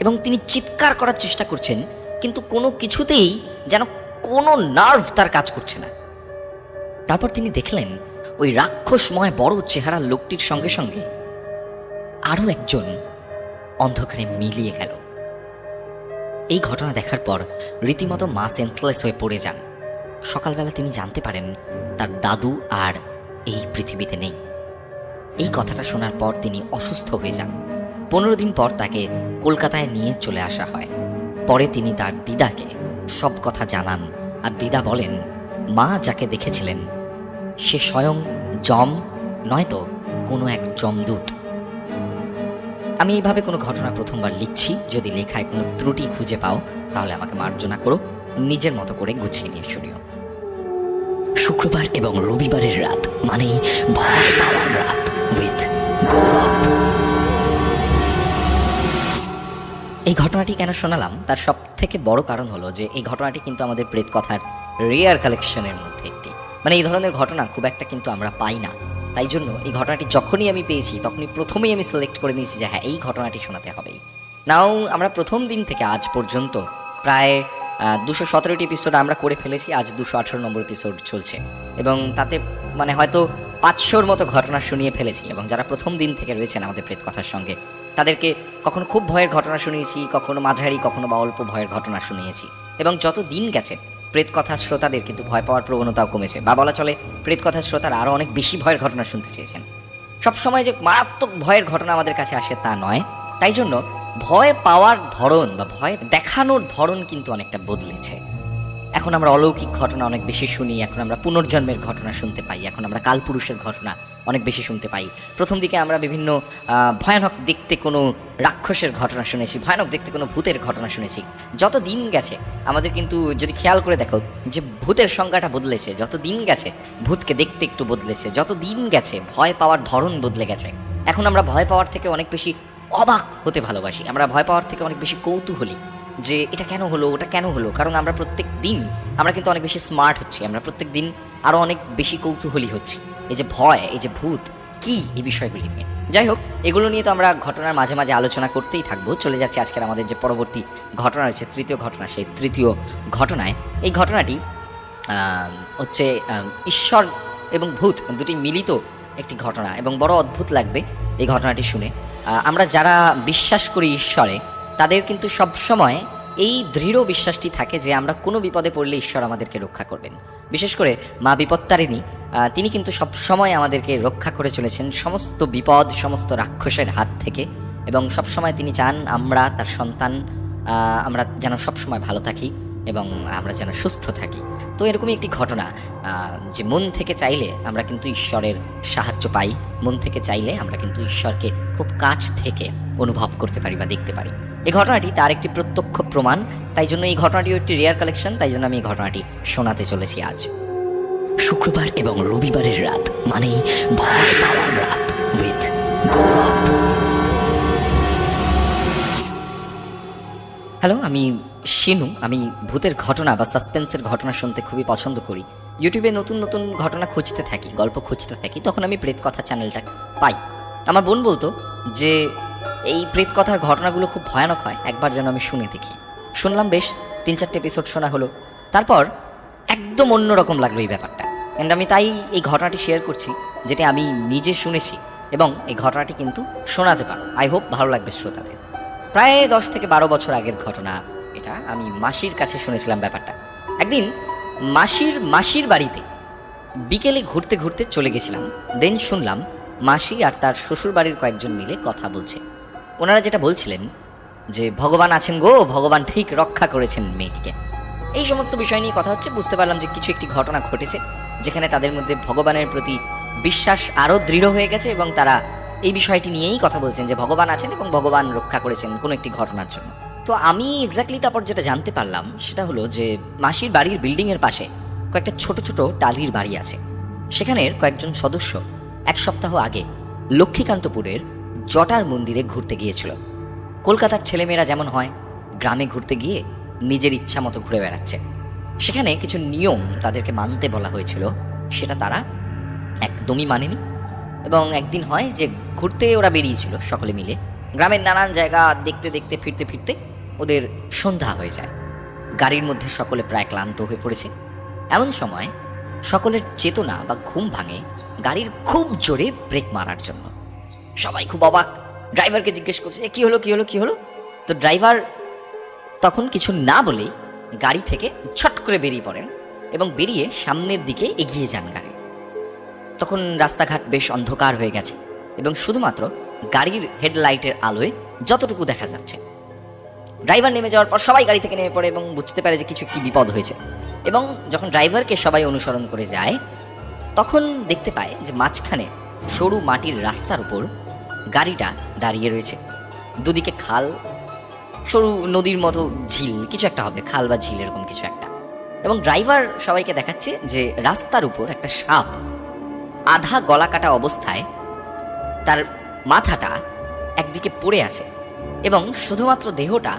এবং তিনি চিৎকার করার চেষ্টা করছেন, কিন্তু কোনো কিছুতেই যেন কোনো নার্ভ তার কাজ করছে না। তারপর তিনি দেখলেন ওই রাক্ষসময় বড় চেহারার লোকটির সঙ্গে সঙ্গে আরও একজন অন্ধকারে মিলিয়ে গেল। এই ঘটনা দেখার পর রীতিমতো মা সেন্সলেস হয়ে পড়ে যান। সকালবেলা তিনি জানতে পারেন তার দাদু আর এই পৃথিবীতে নেই। এই কথাটা শোনার পর তিনি অসুস্থ হয়ে যান। 15 দিন পর তাকে কলকাতায় নিয়ে চলে আসা হয়। পরে তিনি তার দিদাকে সব কথা জানান, আর দিদা বলেন মা যাকে দেখেছিলেন সে স্বয়ং যম নয়তো কোনো এক যমদূত। আমি এইভাবে কোনো ঘটনা প্রথমবার লিখছি। যদি লেখায় কোনো ত্রুটি খুঁজে পাও তাহলে আমাকে মার্জনা করো, নিজের মতো করে গুছিয়ে নিয়ে শুনিও। শুক্রবার এবং রবিবারের রাত মানেই ভয় পাওয়ার রাত উইথ গৌরব। এই ঘটনাটি কেন শোনালাম তার সব থেকে বড় কারণ হলো যে এই ঘটনাটি কিন্তু আমাদের প্রেত কথার রেয়ার কালেকশনের মধ্যে একটি। মানে এই ধরনের ঘটনা খুব একটা কিন্তু আমরা পাই না। তাই জন্য এই ঘটনাটি যখনই আমি পেয়েছি তখনই প্রথমেই আমি সিলেক্ট করে নিয়েছি যে হ্যাঁ, এই ঘটনাটি শোনাতে হবেই। নাও আমরা প্রথম দিন থেকে আজ পর্যন্ত প্রায় 217টি এপিসোড আমরা করে ফেলেছি। আজ 218 নম্বর এপিসোড চলছে এবং তাতে মানে হয়তো 500-র মতো ঘটনা শুনিয়ে ফেলেছি। এবং যারা প্রথম দিন থেকে রয়েছেন আমাদের প্রেত কথার সঙ্গে, তাদেরকে কখনো খুব ভয়ের ঘটনা শুনিয়েছি, কখনো মাঝারি, কখনো বা অল্প ভয়ের ঘটনা শুনিয়েছি। এবং যত দিন গেছে প্রেত কথার শ্রোতাদের কিন্তু ভয় পাওয়ার প্রবণতাও কমেছে, বা বলা চলে প্রেত কথার শ্রোতারা আরও অনেক বেশি ভয়ের ঘটনা শুনতে চেয়েছেন। সবসময় যে মারাত্মক ভয়ের ঘটনা আমাদের কাছে আসে তা নয়। তাই জন্য ভয় পাওয়ার ধরন বা ভয় দেখানোর ধরন কিন্তু অনেকটা বদলেছে। এখন আমরা অলৌকিক ঘটনা অনেক বেশি শুনি, এখন আমরা পুনর্জন্মের ঘটনা শুনতে পাই, এখন আমরা কালপুরুষের ঘটনা অনেক বেশি শুনতে পাই। প্রথম দিকে আমরা বিভিন্ন ভয়ানক দেখতে কোনো রাক্ষসের ঘটনা শুনেছি, ভয়ানক দেখতে কোনো ভূতের ঘটনা শুনেছি। যত দিন গেছে আমাদের কিন্তু যদি খেয়াল করে দেখো যে ভূতের সংজ্ঞাটা বদলেছে, যত দিন গেছে ভূতকে দেখতে একটু বদলেছে, যত দিন গেছে ভয় পাওয়ার ধরন বদলে গেছে। এখন আমরা ভয় পাওয়ার থেকে অনেক বেশি অবাক হতে ভালোবাসি, আমরা ভয় পাওয়ার থেকে অনেক বেশি কৌতূহলী যে এটা কেন হলো, ওটা কেন হলো। কারণ আমরা প্রত্যেক দিন আমরা কিন্তু অনেক বেশি স্মার্ট হচ্ছি, আমরা প্রত্যেক দিন আরও অনেক বেশি কৌতূহলী হচ্ছি। এই যে ভয়, এই যে ভূত কি, এই বিষয়গুলি নিয়ে। যাই হোক, এগুলো নিয়ে তো আমরা ঘটনার মাঝে মাঝে আলোচনা করতেই থাকবো। চলে যাচ্ছি আজকের আমাদের যে পরবর্তী ঘটনা রয়েছে, তৃতীয় ঘটনা। সেই তৃতীয় ঘটনায় এই ঘটনাটি হচ্ছে ঈশ্বর এবং ভূত দুটি মিলিত একটি ঘটনা এবং বড় অদ্ভুত লাগবে এই ঘটনাটি শুনে। আমরা যারা বিশ্বাস করি ঈশ্বরে, তাদের কিন্তু সবসময় এই দৃঢ় বিশ্বাসটি থাকে যে আমরা কোনো বিপদে পড়লে ঈশ্বর আমাদেরকে রক্ষা করবেন। বিশেষ করে মা বিপত্তারিণী, তিনি কিন্তু সবসময় আমাদেরকে রক্ষা করে চলেছেন সমস্ত বিপদ, সমস্ত রাক্ষসের হাত থেকে। এবং সবসময় তিনি চান আমরা তার সন্তান, আমরা যেন সবসময় ভালো থাকি এবং আমরা যেন সুস্থ থাকি। তো এরকমই একটি ঘটনা যে মন থেকে চাইলে আমরা কিন্তু ঈশ্বরের সাহায্য পাই, মন থেকে চাইলে আমরা কিন্তু ঈশ্বরকে খুব কাছ থেকে অনুভব করতে পারি বা দেখতে পারি। এই ঘটনাটি তার একটি প্রত্যক্ষ প্রমাণ। তাই জন্য এই ঘটনাটিও একটি রেয়ার কালেকশন। তাই জন্য আমি এই ঘটনাটি শোনাতে চলেছি আজ। শুক্রবার এবং রবিবারের রাত মানেই ভয় পাওয়ার রাত উইথ গৌরব। হ্যালো, আমি শিনু। আমি ভূতের ঘটনা বা সাসপেন্সের ঘটনা শুনতে খুবই পছন্দ করি। ইউটিউবে নতুন নতুন ঘটনা খুঁজতে থাকি, গল্প খুঁজতে থাকি, তখন আমি প্রেত কথা চ্যানেলটা পাই। আমার বোন বলতো যে এই প্রেত কথার ঘটনাগুলো খুব ভয়ানক হয়, একবার যেন আমি শুনে দেখি। শুনলাম, বেশ 3-4টে এপিসোড শোনা হলো। তারপর একদম অন্যরকম লাগলো এই ব্যাপারটা। অ্যান্ড আমি তাই এই ঘটনাটি শেয়ার করছি, যেটা আমি নিজে শুনেছি এবং এই ঘটনাটি কিন্তু শোনাতে পারো। আই হোপ ভালো লাগবে শ্রোতাদের। প্রায় 10 থেকে 12 বছর আগের ঘটনা এটা। আমি মাসির কাছে শুনেছিলাম ব্যাপারটা। একদিন মাসির বাড়িতে বিকেলে ঘুরতে ঘুরতে চলে গেছিলাম। দেন শুনলাম মাসি আর তার শ্বশুর বাড়ির কয়েকজন মিলে কথা বলছে। ওনারা যেটা বলছিলেন যে ভগবান আছেন গো, ভগবান ঠিক রক্ষা করেছেন মেয়েটিকে। এই সমস্ত বিষয় নিয়ে কথা হচ্ছে। বুঝতে পারলাম যে কিছু একটি ঘটনা ঘটেছে যেখানে তাদের মধ্যে ভগবানের প্রতি বিশ্বাস আরও দৃঢ় হয়ে গেছে এবং তারা এই বিষয়টি নিয়েই কথা বলছেন যে ভগবান আছেন এবং ভগবান রক্ষা করেছেন কোনো একটি ঘটনার জন্য। তো আমি এক্স্যাক্টলি তারপর যেটা জানতে পারলাম সেটা হলো যে মাসির বাড়ির বিল্ডিংয়ের পাশে কয়েকটা ছোট ছোট টালির বাড়ি আছে। সেখানের কয়েকজন সদস্য 1 সপ্তাহ আগে লক্ষ্মীকান্তপুরের জটার মন্দিরে ঘুরতে গিয়েছিল। কলকাতার ছেলেমেয়েরা যেমন হয়, গ্রামে ঘুরতে গিয়ে নিজের ইচ্ছা মতো ঘুরে বেড়াচ্ছে। সেখানে কিছু নিয়ম তাদেরকে মানতে বলা হয়েছিল, সেটা তারা একদমই মানেনি। এবং একদিন হয় যে ঘুরতে ওরা বেরিয়েছিল সকলে মিলে, গ্রামের নানান জায়গা দেখতে দেখতে ফিরতে ফিরতে ওদের সন্ধ্যা হয়ে যায়। গাড়ির মধ্যে সকলে প্রায় ক্লান্ত হয়ে পড়েছে। এমন সময় সকলের চেতনা বা ঘুম ভাঙে গাড়ির খুব জোরে ব্রেক মারার জন্য। সবাই খুব অবাক, ড্রাইভারকে জিজ্ঞেস করছে কি হলো কি হলো কি হলো। তো ড্রাইভার তখন কিছু না বলেই গাড়ি থেকে ছট করে বেরিয়ে পড়েন এবং বেরিয়ে সামনের দিকে এগিয়ে যান গাড়ি। তখন রাস্তাঘাট বেশ অন্ধকার হয়ে গেছে এবং শুধুমাত্র গাড়ির হেডলাইটের আলোয় যতটুকু দেখা যাচ্ছে। ড্রাইভার নেমে যাওয়ার পর সবাই গাড়ি থেকে নেমে পড়ে এবং বুঝতে পারে যে কিছু একটি বিপদ হয়েছে। এবং যখন ড্রাইভারকে সবাই অনুসরণ করে যায়, তখন দেখতে পায় যে মাঝখানে সরু মাটির রাস্তার উপর গাড়িটা দাঁড়িয়ে রয়েছে। দুদিকে খাল, সরু নদীর মতো ঝিল কিছু একটা হবে, খাল বা ঝিল এরকম কিছু একটা। এবং ড্রাইভার সবাইকে দেখাচ্ছে যে রাস্তার উপর একটা সাপ আধা গলা কাটা অবস্থায়, তার মাথাটা একদিকে পড়ে আছে এবং শুধুমাত্র দেহটা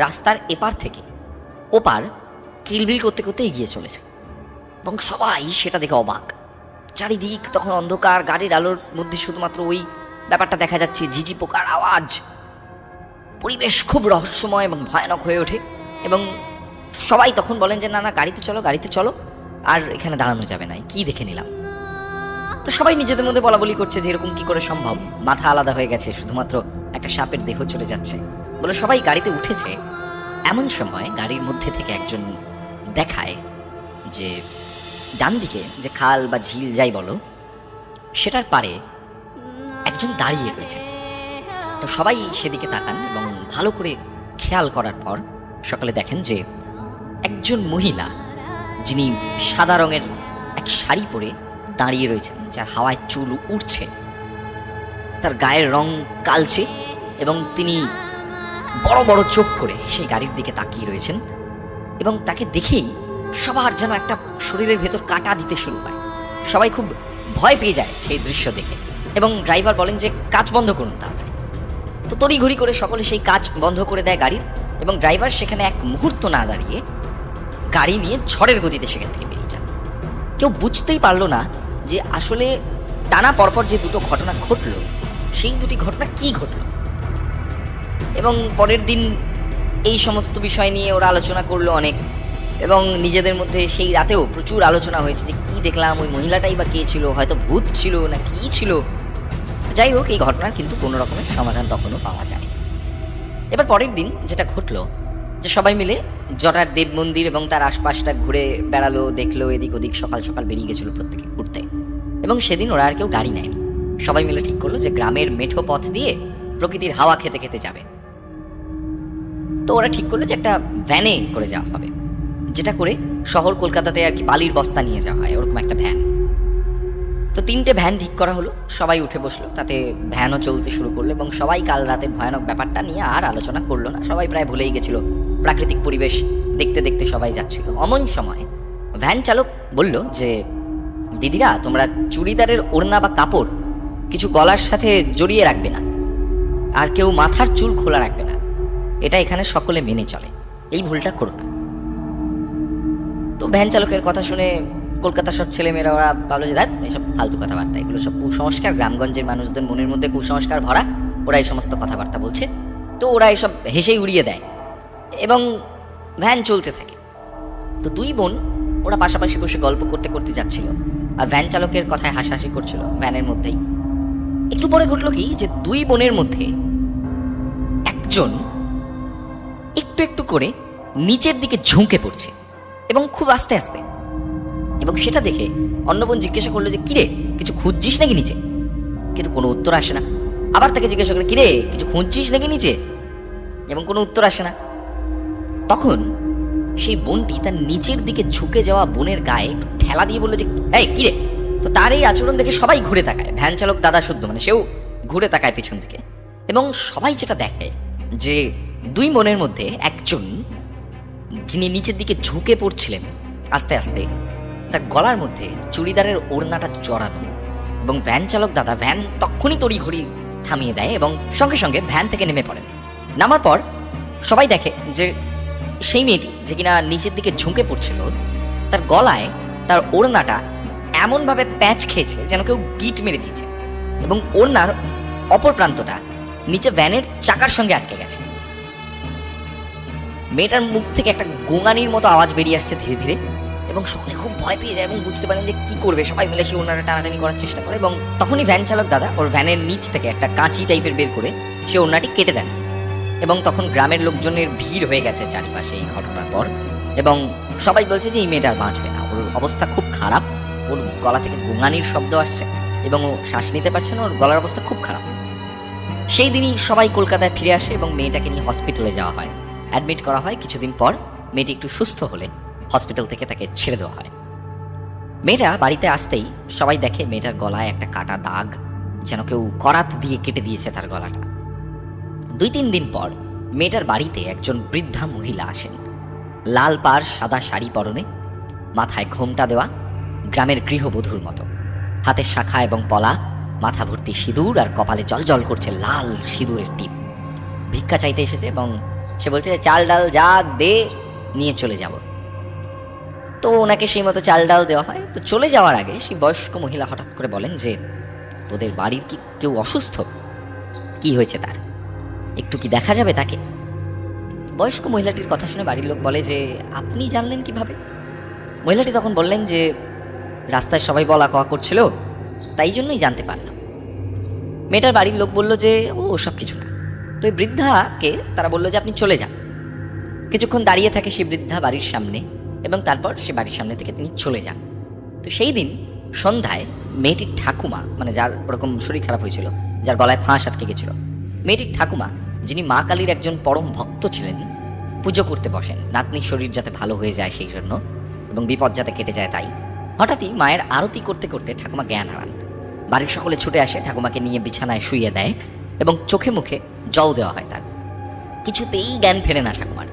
রাস্তার এপার থেকে ওপার কিলবিল করতে করতে এগিয়ে চলেছে। এবং সবাই সেটা দেখে অবাক। চারিদিক তখন অন্ধকার, গাড়ির আলোর মধ্যে শুধুমাত্র ওই ব্যাপারটা দেখা যাচ্ছে, ঝিঝি পোকার আওয়াজ। পরিবেশ খুব রহস্যময় এবং ভয়ানক হয়ে ওঠে এবং সবাই তখন বলেন যে না না, গাড়িতে চলো, গাড়িতে চলো, আর এখানে দাঁড়ানো যাবে না, কি দেখে নিলাম। তো সবাই নিজেদের মধ্যে বলা বলি করছে যে এরকম কি করে সম্ভব, মাথা আলাদা হয়ে গেছে, শুধুমাত্র একটা সাপের দেহ চলে যাচ্ছে বলে সবাই গাড়িতে উঠেছে। এমন সময় গাড়ির মধ্যে থেকে একজন দেখায় যে ডান দিকে যে খাল বা ঝিল যাই বলো, সেটার পারে একজন দাঁড়িয়ে রয়েছে। তো সবাই সেদিকে তাকান এবং ভালো করে খেয়াল করার পর সকালে দেখেন যে একজন মহিলা, যিনি সাদা রঙের এক শাড়ি পরে দাঁড়িয়ে রয়েছেন, যার হাওয়ায় চুল উঠছে, তার গায়ের রং কালচে এবং তিনি বড় বড় চোখ করে সেই গাড়ির দিকে তাকিয়ে রয়েছেন। এবং তাকে দেখেই সবার যেন একটা শরীরের ভেতর কাটা দিতে শুরু হয়। সবাই খুব ভয় পেয়ে যায় সেই দৃশ্য দেখে এবং ড্রাইভার বলেন যে কাঁচ বন্ধ করুন তাড়াতাড়ি। তো তড়িঘড়ি করে সকলে সেই কাঁচ বন্ধ করে দেয় গাড়ির, এবং ড্রাইভার সেখানে এক মুহূর্ত না দাঁড়িয়ে গাড়ি নিয়ে ঝড়ের গতিতে সেখান থেকে বেরিয়ে যান। কেউ বুঝতেই পারলো না যে আসলে টানা পরপর যে দুটো ঘটনা ঘটলো, সেই দুটি ঘটনা কি ঘটল। এবং পরের দিন এই সমস্ত বিষয় নিয়ে ওরা আলোচনা করলো অনেক, এবং নিজেদের মধ্যে সেই রাতেও প্রচুর আলোচনা হয়েছে যে কী দেখলাম, ওই মহিলাটাই বা কে ছিল, হয়তো ভূত ছিল না কী ছিল। তো যাই হোক, এই ঘটনার কিন্তু কোনো রকমের সমাধান তখনও পাওয়া যায়। এবার পরের দিন যেটা ঘটলো, যে সবাই মিলে জটার দেব মন্দির এবং তার আশপাশটা ঘুরে বেড়ালো, দেখলো, এদিক ওদিক সকাল সকাল বেরিয়ে গেছিলো প্রত্যেকে ঘুরতে। এবং সেদিন ওরা আর কেউ গাড়ি নেয়নি, সবাই মিলে ঠিক করলো যে গ্রামের মেঠো পথ দিয়ে প্রকৃতির হাওয়া খেতে খেতে যাবে। তো ওরা ঠিক করলো যে একটা ভ্যানে করে যাওয়া হবে, যেটা করে শহর কলকাতাতে আর কি বালির বস্তা নিয়ে যাওয়া হয়, ওরকম একটা ভ্যান। তো 3টে ভ্যান ঠিক করা হলো, সবাই উঠে বসলো, তাতে ভ্যানও চলতে শুরু করলো এবং সবাই কাল রাতের ভয়ানক ব্যাপারটা নিয়ে আর আলোচনা করলো না, সবাই প্রায় ভুলেই গেছিল, প্রাকৃতিক পরিবেশ দেখতে দেখতে সবাই যাচ্ছিল। অমন সময় ভ্যান চালক বলল যে দিদিরা, তোমরা চুড়িদারের ওড়না বা কাপড় কিছু গলার সাথে জড়িয়ে রাখবে না, আর কেউ মাথার চুল খোলা রাখবে না, এটা এখানে সকলে মেনে চলে, এই ভুলটা করো না। তো ভ্যান চালকের কথা শুনে কলকাতার সব ছেলেমেয়েরা ওরা ভাবলো যে এসব ফালতু কথাবার্তা, এগুলো সব কুসংস্কার, গ্রামগঞ্জের মানুষদের মনের মধ্যে কুসংস্কার ভরা, ওরা এই সমস্ত কথাবার্তা বলছে। তো ওরা এসব হেসেই উড়িয়ে দেয় এবং ভ্যান চলতে থাকে। তো 2 বোন ওরা পাশাপাশি বসে গল্প করতে করতে যাচ্ছিল, আর ভ্যান চালকের কথায় হাসাহাসি করছিল ভ্যানের মধ্যেই। একটু পরে ঘটলো কি, যে 2 বোনের মধ্যে একজন একটু একটু করে নিচের দিকে ঝুঁকে পড়ছে এবং খুব আস্তে আস্তে। এবং সেটা দেখে অন্য বোন জিজ্ঞাসা করলো যে কিরে, কিছু খুঁজছিস নাকি নিচে? কিন্তু কোনো উত্তর আসে না। আবার তাকে জিজ্ঞাসা করলো, কিরে, কিছু খুঁজছিস নাকি নিচে? এবং কোনো উত্তর আসে না। তখন সেই বোনটি তার নিচের দিকে ঝুঁকে যাওয়া বোনের গায়ে একটু ঠেলা দিয়ে বললো যে এই কিরে। তো তার এই আচরণ দেখে সবাই ঘুরে তাকায়, ভ্যান চালক দাদা শুদ্ধ, মানে সেও ঘুরে তাকায় পিছন দিকে। এবং সবাই যেটা দেখে যে 2 বোনের মধ্যে একজন, যিনি নিচের দিকে ঝুঁকে পড়ছিলেন আস্তে আস্তে, তার গলার মধ্যে চুড়িদারের ওড়নাটা জড়ানো। এবং ভ্যান চালক দাদা ভ্যান তখনই তড়িঘড়ি থামিয়ে দেয় এবং সঙ্গে সঙ্গে ভ্যান থেকে নেমে পড়েন। নামার পর সবাই দেখে যে সেই মেয়েটি, যে কিনা নিচের দিকে ঝুঁকে পড়ছিল, তার গলায় তার ওড়নাটা এমনভাবে প্যাঁচ খেয়েছে যেন কেউ গিট মেরে দিয়েছে, এবং ওড়নার অপর প্রান্তটা নিচে ভ্যানের চাকার সঙ্গে আটকে গেছে। মেয়েটার মুখ থেকে একটা গোঙানির মতো আওয়াজ বেরিয়ে আসছে ধীরে ধীরে, এবং সকলে খুব ভয় পেয়ে যায় এবং বুঝতে পারেন যে কি করবে। সবাই মিলে সেই ওড়নাটা টানাটানি করার চেষ্টা করে, এবং তখনই ভ্যান চালক দাদা ওর ভ্যানের নিচ থেকে একটা কাঁচি টাইপের বের করে সে ওড়নাটি কেটে দেন। এবং তখন গ্রামের লোকজনের ভিড় হয়ে গেছে চারিপাশে এই ঘটনার পর, এবং সবাই বলছে যে এই মেয়েটা আর বাঁচবে না, ওর অবস্থা খুব খারাপ, ওর গলা থেকে গোঙানির শব্দ আসছে এবং ও শ্বাস নিতে পারছে না, ওর গলার অবস্থা খুব খারাপ। সেই দিনই সবাই কলকাতায় ফিরে আসে এবং মেয়েটাকে নিয়ে হসপিটালে যাওয়া হয়, অ্যাডমিট করা হয়। কিছুদিন পর মেয়েটি একটু সুস্থ হলে হসপিটাল থেকে তাকে ছেড়ে দেওয়া হয়। মেয়েটা বাড়িতে আসতেই সবাই দেখে মেয়েটার গলায় একটা কাটা দাগ, যেন কেউ করাত দিয়ে কেটে দিয়েছে তার গলাটা। 2-3 দিন পর মেয়েটার বাড়িতে একজন বৃদ্ধা মহিলা আসেন, লাল পাড় সাদা শাড়ি পরনে, মাথায় ঘোমটা দেওয়া, গ্রামের গৃহবধূর মতো, হাতে শাখা এবং পলা, মাথা ভর্তি সিঁদুর, আর কপালে জলজল করছে লাল সিঁদুরের টিপ। ভিক্ষা চাইতে এসেছে এবং সে বলছে চাল ডাল যা দে নিয়ে চলে যাব। তো তো ওনাকে সেই মতো চাল ডাল দেওয়া হয়। তো চলে যাওয়ার আগে সেই বয়স্ক মহিলা হঠাৎ করে বলেন যে, তোদের বাড়ির কি কেউ অসুস্থ? কি হয়েছে তার? একটু কি দেখা যাবে তাকে? বয়স্ক মহিলাটির কথা শুনে বাড়ির লোক বলে যে, আপনি জানলেন কিভাবে? মহিলাটি তখন বললেন যে, রাস্তায় সবাই বলা কওয়া করছিল, তাই জন্যই জানতে পারলাম। মেয়েটার বাড়ির লোক বলল যে, ও সব কিছু না। তো এই বৃদ্ধাকে তারা বলল যে, আপনি চলে যান। কিছুক্ষণ দাঁড়িয়ে থাকে সেই বৃদ্ধা বাড়ির সামনে, এবং তারপর সে বাড়ির সামনে থেকে তিনি চলে যান। তো সেই দিন সন্ধ্যায় মেয়েটির ঠাকুমা, মানে যার ওরকম শরীর খারাপ হয়েছিল, যার গলায় ফাঁস আটকে গেছিল, মেয়েটির ঠাকুমা, যিনি মা কালীর একজন পরম ভক্ত ছিলেন, পুজো করতে বসেন নাতনির শরীর যাতে ভালো হয়ে যায় সেই জন্য, এবং বিপদ যাতে কেটে যায় তাই। হঠাৎই মায়ের আরতি করতে করতে ঠাকুমা জ্ঞান হারান। বাড়ির সকলে ছুটে আসে, ঠাকুমাকে নিয়ে বিছানায় শুইয়ে দেয় এবং চোখে মুখে জল দেওয়া হয় তার। কিছুতেই জ্ঞান ফেরে না ঠাকুমার।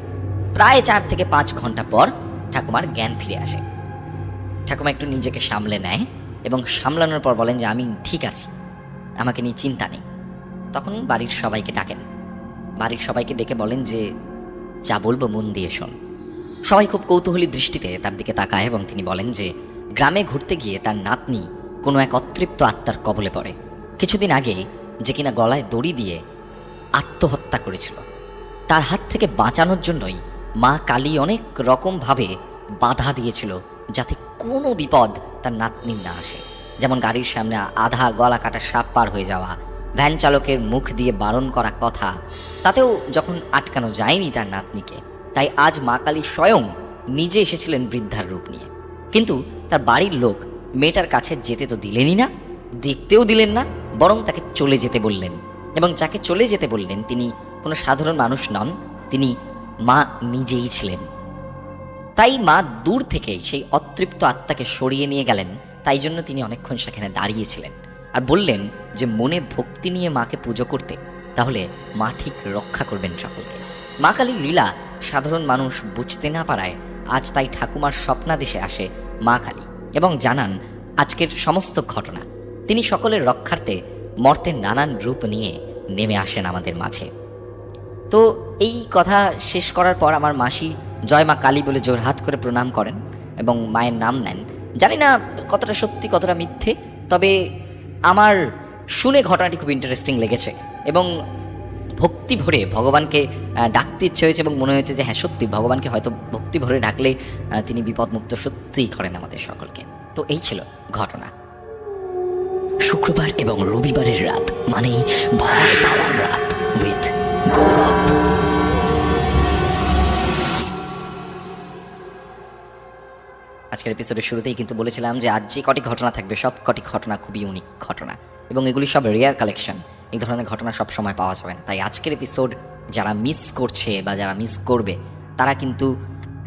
প্রায় 4 থেকে 5 ঘন্টা পর ঠাকুমার জ্ঞান ফিরে আসে। ঠাকুমা একটু নিজেকে সামলে নেয় এবং সামলানোর পর বলেন যে, আমি ঠিক আছি, আমাকে নিয়ে চিন্তা নেই। তখন বাড়ির সবাইকে ডাকেন। বাড়ির সবাইকে ডেকে বলেন যে, যা বলবো মন দিয়ে শোন। সবাই খুব কৌতূহলী দৃষ্টিতে তার দিকে তাকায় এবং তিনি বলেন যে, গ্রামে ঘুরতে গিয়ে তার নাতনি কোনো এক অতৃপ্ত আত্মার কবলে পড়ে। কিছুদিন আগে যে কিনা গলায় দড়ি দিয়ে আত্মহত্যা করেছিল, তার হাত থেকে বাঁচানোর জন্যই মা কালী অনেক রকমভাবে বাধা দিয়েছিল যাতে কোনো বিপদ তার নাতনির না আসে। যেমন গাড়ির সামনে আধা গলা কাটা সাপ পার হয়ে যাওয়া, ভ্যান চালকের মুখ দিয়ে বারণ করা কথা, তাতেও যখন আটকানো যায়নি তার নাতনিকে, তাই আজ মা কালী স্বয়ং নিজে এসেছিলেন বৃদ্ধার রূপ নিয়ে। কিন্তু তার বাড়ির লোক মেয়েটার কাছে যেতে তো দিলেনই না, দেখতেও দিলেন না, বরং তাকে চলে যেতে বললেন। এবং যাকে চলে যেতে বললেন তিনি কোনো সাধারণ মানুষ নন, তিনি মা নিজেই ছিলেন। তাই মা দূর থেকে সেই অতৃপ্ত আত্মাকে সরিয়ে নিয়ে গেলেন। তাই জন্য তিনি অনেকক্ষণ সেখানে দাঁড়িয়েছিলেন আর বললেন যে, মনে ভক্তি নিয়ে মাকে পুজো করতে, তাহলে মা ঠিক রক্ষা করবেন সকলকে। মা কালীর লীলা সাধারণ মানুষ বুঝতে না পারায় আজ তাই ঠাকুমার স্বপ্নাদেশে আসে মা কালী এবং জানান আজকের সমস্ত ঘটনা। তিনি সকলের রক্ষার্থে মর্তের নানান রূপ নিয়ে নেমে আসেন আমাদের মাঝে। তো এই কথা শেষ করার পর আমার মাসি জয় মা কালী বলে জোরহাত করে প্রণাম করেন এবং মায়ের নাম নেন। জানি না কতটা সত্যি কতটা মিথ্যে, তবে আমার শুনে ঘটনাটি খুব ইন্টারেস্টিং লেগেছে এবং ভক্তি ভরে ভগবানকে ডাকতে ইচ্ছে হয়েছে এবং মনে হয়েছে যে হ্যাঁ সত্যি ভগবানকে হয়তো ভক্তি ভরে ডাকলে তিনি বিপদমুক্ত সত্যিই করেন আমাদের সকলকে। তো এই ছিল ঘটনা। শুক্রবার এবং রবিবারের রাত মানেই ভয় পাওয়ার রাত উইথ গৌরব। আজকের এপিসোডের শুরুতেই কিন্তু বলেছিলাম যে আজ যে কটি ঘটনা থাকবে সব কটি ঘটনা খুবই ইউনিক ঘটনা এবং এগুলি সব রেয়ার কালেকশন। এই ধরনের ঘটনা সব সময় পাওয়া যাবে না। তাই আজকের এপিসোড যারা মিস করছে বা যারা মিস করবে তারা কিন্তু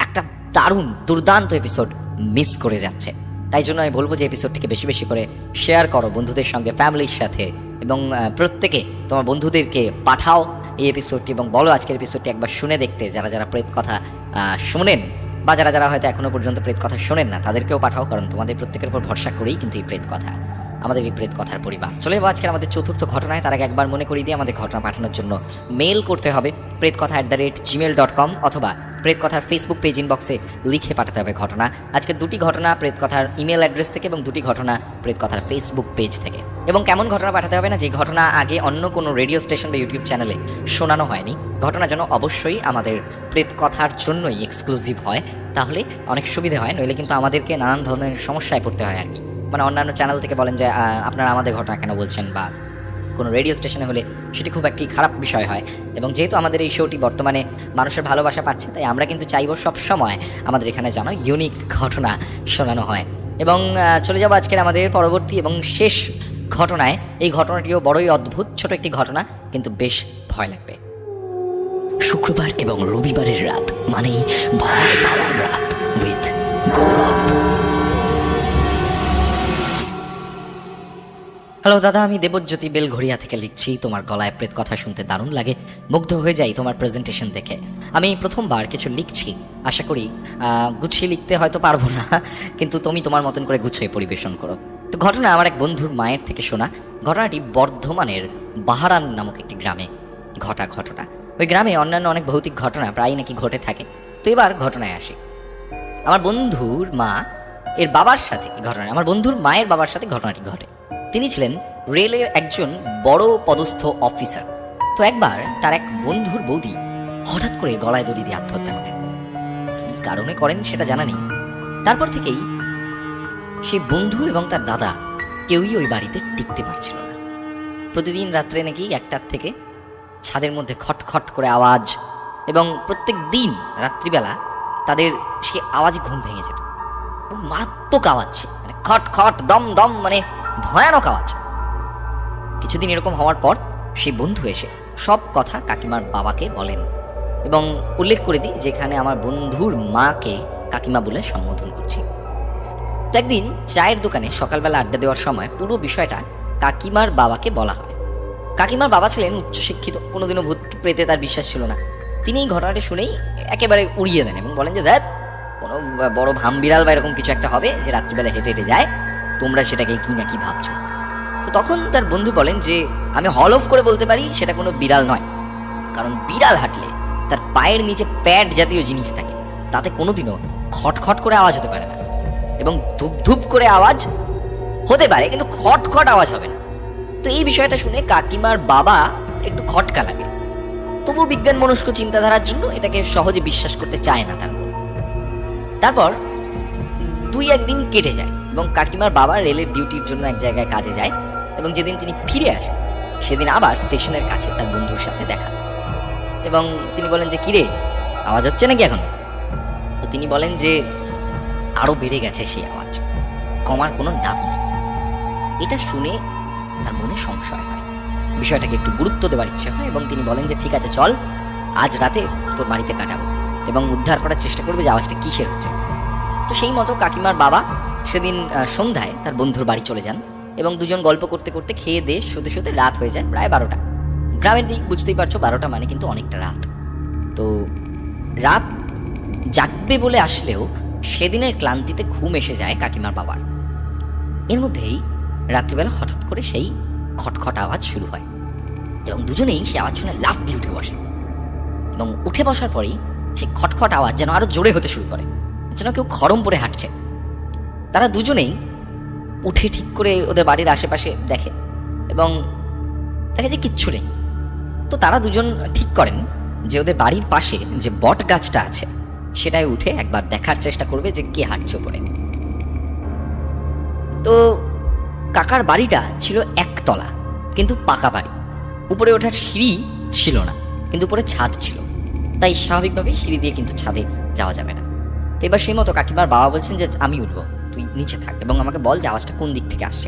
একটা দারুণ দুর্দান্ত এপিসোড মিস করে যাচ্ছে। তাই জন্য আমি বলবো যে এপিসোডটিকে বেশি বেশি করে শেয়ার করো বন্ধুদের সঙ্গে, ফ্যামিলির সাথে, এবং প্রত্যেকে তোমার বন্ধুদেরকে পাঠাও এই এপিসোডটি এবং বলো আজকের এপিসোডটি একবার শুনে দেখতে। যারা যারা প্রেত কথা শোনেন বা যারা যারা হয়তো এখনো পর্যন্ত প্রেত কথা শোনেন না তাদেরকেও পাঠাও, কারণ তোমাদের প্রত্যেকের উপর ভরসা করেই কিন্তু এই প্রেত কথা, আমাদের এই প্রেত কথার পরিবার। চলে যাবো আজকে আমাদের চতুর্থ ঘটনায়। তার আগে একবার মনে করিয়ে দিয়ে আমাদের ঘটনা পাঠানোর জন্য মেল করতে হবে pretkotha@gmail.com অথবা প্রেত কথার ফেসবুক পেজ ইনবক্সে লিখে পাঠাতে হবে ঘটনা। আজকে দুটি ঘটনা প্রেত কথার ইমেল অ্যাড্রেস থেকে এবং দুটি ঘটনা প্রেত কথার ফেসবুক পেজ থেকে। এবং কেমন ঘটনা পাঠাতে হবে না, যে ঘটনা আগে অন্য কোনো রেডিও স্টেশন বা ইউটিউব চ্যানেলে শোনানো হয়নি, ঘটনা যেন অবশ্যই আমাদের প্রেত কথার জন্যই এক্সক্লুসিভ হয়, তাহলে অনেক সুবিধা হয়। নইলে কিন্তু আমাদেরকে নানান ধরনের সমস্যায় পড়তে হয় আর কি। মানে অন্যান্য চ্যানেল থেকে বলেন যে আপনারা আমাদের ঘটনা কেন বলছেন, বা কোনো রেডিও স্টেশনে হলে সেটি খুব একটি খারাপ বিষয় হয়। এবং যেহেতু আমাদের এই শোটি বর্তমানে মানুষের ভালোবাসা পাচ্ছে, তাই আমরা কিন্তু চাইব সব সময় আমাদের এখানে যেন ইউনিক ঘটনা শোনানো হয়। এবং চলে যাবো আজকের আমাদের পরবর্তী এবং শেষ ঘটনায়। এই ঘটনাটিও বড়ই অদ্ভুত, ছোট একটি ঘটনা, কিন্তু বেশ ভয় লাগবে। শুক্রবার এবং রবিবারের রাত মানেই ভয় পাওয়ার রাত উইথ গৌরব। হ্যালো দাদা, আমি দেবজ্যোতি বেলঘড়িয়া থেকে লিখছি। তোমার গলায় প্রেত কথা শুনতে দারুণ লাগে, মুগ্ধ হয়ে যাই তোমার প্রেজেন্টেশন দেখে। আমি প্রথমবার কিছু লিখছি, আশা করি গুছিয়ে লিখতে হয়তো পারবো না, কিন্তু তুমি তোমার মতন করে গুছিয়ে পরিবেশন করো। তো ঘটনা আমার এক বন্ধুর মায়ের থেকে শোনা। ঘটনাটি বর্ধমানের বাহারান নামক একটি গ্রামে ঘটা ঘটনা। ওই গ্রামে অন্যান্য অনেক ভৌতিক ঘটনা প্রায় নাকি ঘটে থাকে। তো এবার ঘটনায় আসি। আমার বন্ধুর মা এর বাবার সাথে ঘটনা, আমার বন্ধুর মায়ের বাবার সাথে ঘটনাটি ঘটে। তিনি ছিলেন রেলের একজন বড় পদস্থ অফিসার। তো একবার তার এক বন্ধুর বৌদি হঠাৎ করে গলায় দড়ি দিয়ে আত্মহত্যা করেন। কি কারণে করেন সেটা জানা নেই। তারপর থেকেই সে বন্ধু এবং তার দাদা কেউই ওই বাড়িতে টিকতে পারছিল না। প্রতিদিন রাত্রে নাকি 1টার থেকে ছাদের মধ্যে খটখট করে আওয়াজ, এবং প্রত্যেক দিন রাত্রিবেলা তাদের সে আওয়াজে ঘুম ভেঙে যেত। মারাত্মক আওয়াজ, মানে খট খট দম দম, মানে ভয়ানক আওয়াজ। কিছুদিন এরকম হওয়ার পর সেই বন্ধু এসে সব কথা কাকিমার বাবাকে বলেন, এবং উল্লেখ করে দিই যেখানে আমার বন্ধুর মাকে কাকিমা বলে সম্বোধন করছি। তো একদিন চায়ের দোকানে সকালবেলা আড্ডা দেওয়ার সময় পুরো বিষয়টা কাকিমার বাবাকে বলা হয়। কাকিমার বাবা ছিলেন উচ্চশিক্ষিত, কোনোদিনও ভূত প্রেতে তার বিশ্বাস ছিল না। তিনি এই ঘটনাটি শুনেই একেবারে উড়িয়ে দেন এবং বলেন যে দেখ, কোনো বড় ভামবিড়াল বা এরকম কিছু একটা হবে যে রাত্রিবেলা হেঁটে হেঁটে যায়, তোমরা সেটাকে কি না কি ভাবছো। তো তখন তার বন্ধু বলেন যে আমি হল অফ করে বলতে পারি সেটা কোনো বিড়াল নয়, কারণ বিড়াল হাঁটলে তার পায়ের নিচে প্যাড জাতীয় জিনিস থাকে, তাতে কোনোদিনও খটখট করে আওয়াজ হতে পারে না, এবং ধূপ ধূপ করে আওয়াজ হতে পারে কিন্তু খটখট আওয়াজ হবে না। তো এই বিষয়টা শুনে কাকিমার বাবা একটু খটকা লাগে, তবু বিজ্ঞান মনস্ক চিন্তাধারার জন্য এটাকে সহজে বিশ্বাস করতে চায় না তার বোন। তারপর 2-1 দিন কেটে যায় এবং কাকিমার বাবা রেলের ডিউটির জন্য এক জায়গায় কাজে যায়, এবং যেদিন তিনি ফিরে আসেন সেদিন আবার স্টেশনের কাছে তার বন্ধুর সাথে দেখা, এবং তিনি বলেন যে কিরে, আওয়াজ হচ্ছে নাকি এখন? তো তিনি বলেন যে আরো বেড়ে গেছে সেই আওয়াজ, কমার কোনো নামই নেই। এটা শুনে তার মনে সংশয় হয়, বিষয়টাকে একটু গুরুত্ব দেওয়ার ইচ্ছে হয়, এবং তিনি বলেন যে ঠিক আছে চল, আজ রাতে তোর বাড়িতে কাটাবো এবং উদ্ধার করার চেষ্টা করবে যে আওয়াজটা কিসের হচ্ছে। তো সেই মতো কাকিমার বাবা সেদিন সন্ধ্যায় তার বন্ধুর বাড়ি চলে যান, এবং দুজন গল্প করতে করতে খেয়ে দিয়ে শুতে শুতে রাত হয়ে যায় প্রায় 12টা। গ্রামের দিক বুঝতেই পারছো, 12টা মানে কিন্তু অনেকটা রাত। তো রাত জাগবে বলে আসলেও সেদিনের ক্লান্তিতে ঘুম এসে যায় কাকিমার বাবার। এর মধ্যেই রাত্রিবেলা হঠাৎ করে সেই খটখট আওয়াজ শুরু হয়, এবং দুজনেই সে আওয়াজ শুনে লাফ দিয়ে উঠে বসে, এবং উঠে বসার পরেই সেই খটখট আওয়াজ যেন আরো জোরে হতে শুরু করে, যেন কেউ খড়ম পরে হাঁটছে। তারা দুজনেই উঠে ঠিক করে ওদের বাড়ির আশেপাশে দেখে, এবং দেখে যে কিচ্ছু নেই। তো তারা দুজন ঠিক করেন যে ওদের বাড়ির পাশে যে বট গাছটা আছে সেটাই উঠে একবার দেখার চেষ্টা করবে যে কে হাঁটছে উপরে। তো কাকার বাড়িটা ছিল 1 তলা, কিন্তু পাকা বাড়ি। উপরে ওঠার সিঁড়ি ছিল না, কিন্তু উপরে ছাদ ছিল, তাই স্বাভাবিকভাবেই সিঁড়ি দিয়ে কিন্তু ছাদে যাওয়া যাবে না। তো এবার সেই মতো কাকিমার বাবা বলছেন যে আমি উঠবো, তুই নিচে থাক এবং আমাকে বল যে আওয়াজটা কোন দিক থেকে আসছে।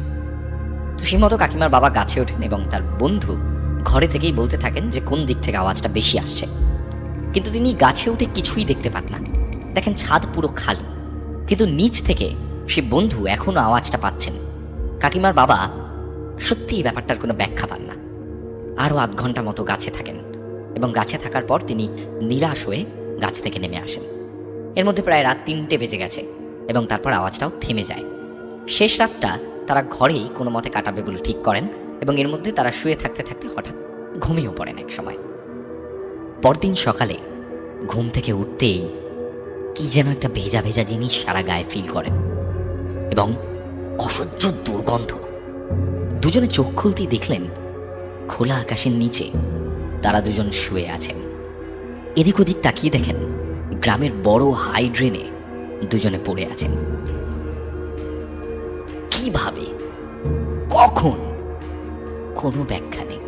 তো সেই মতো কাকিমার বাবা গাছে ওঠেন এবং তার বন্ধু ঘরে থেকেই বলতে থাকেন যে কোন দিক থেকে আওয়াজটা বেশি আসছে। কিন্তু তিনি গাছে উঠে কিছুই দেখতে পান না, দেখেন ছাদ পুরো খালি, কিন্তু নিচ থেকে সে বন্ধু এখনো আওয়াজটা পাচ্ছেন। কাকিমার বাবা সত্যি এই ব্যাপারটার কোনো ব্যাখ্যা পান না। আরও 1/2 ঘন্টা মতো গাছে থাকেন, এবং গাছে থাকার পর তিনি নিরাশ হয়ে গাছ থেকে নেমে আসেন। এর মধ্যে প্রায় রাত 3টে বেজে গেছে, এবং তারপর আওয়াজটাও থেমে যায়। শেষ রাতটা তারা ঘরেই কোনো মতে কাটাবে বলে ঠিক করেন, এবং এর মধ্যে তারা শুয়ে থাকতে থাকতে হঠাৎ ঘুমিয়েও পড়েন এক সময়। পরদিন সকালে ঘুম থেকে উঠতেই কি যেন একটা ভেজা ভেজা জিনিস সারা গায়ে ফিল করেন, এবং অসহ্য দুর্গন্ধ। দুজনে চোখ খুলতেই দেখলেন খোলা আকাশের নিচে তারা দুজন শুয়ে আছেন। এদিক ওদিক তাকিয়ে দেখেন গ্রামের বড় হাই ড্রেনে দুজনে পড়ে আছেন। কিভাবে, কখন, কোনো ব্যাখ্যা নেই।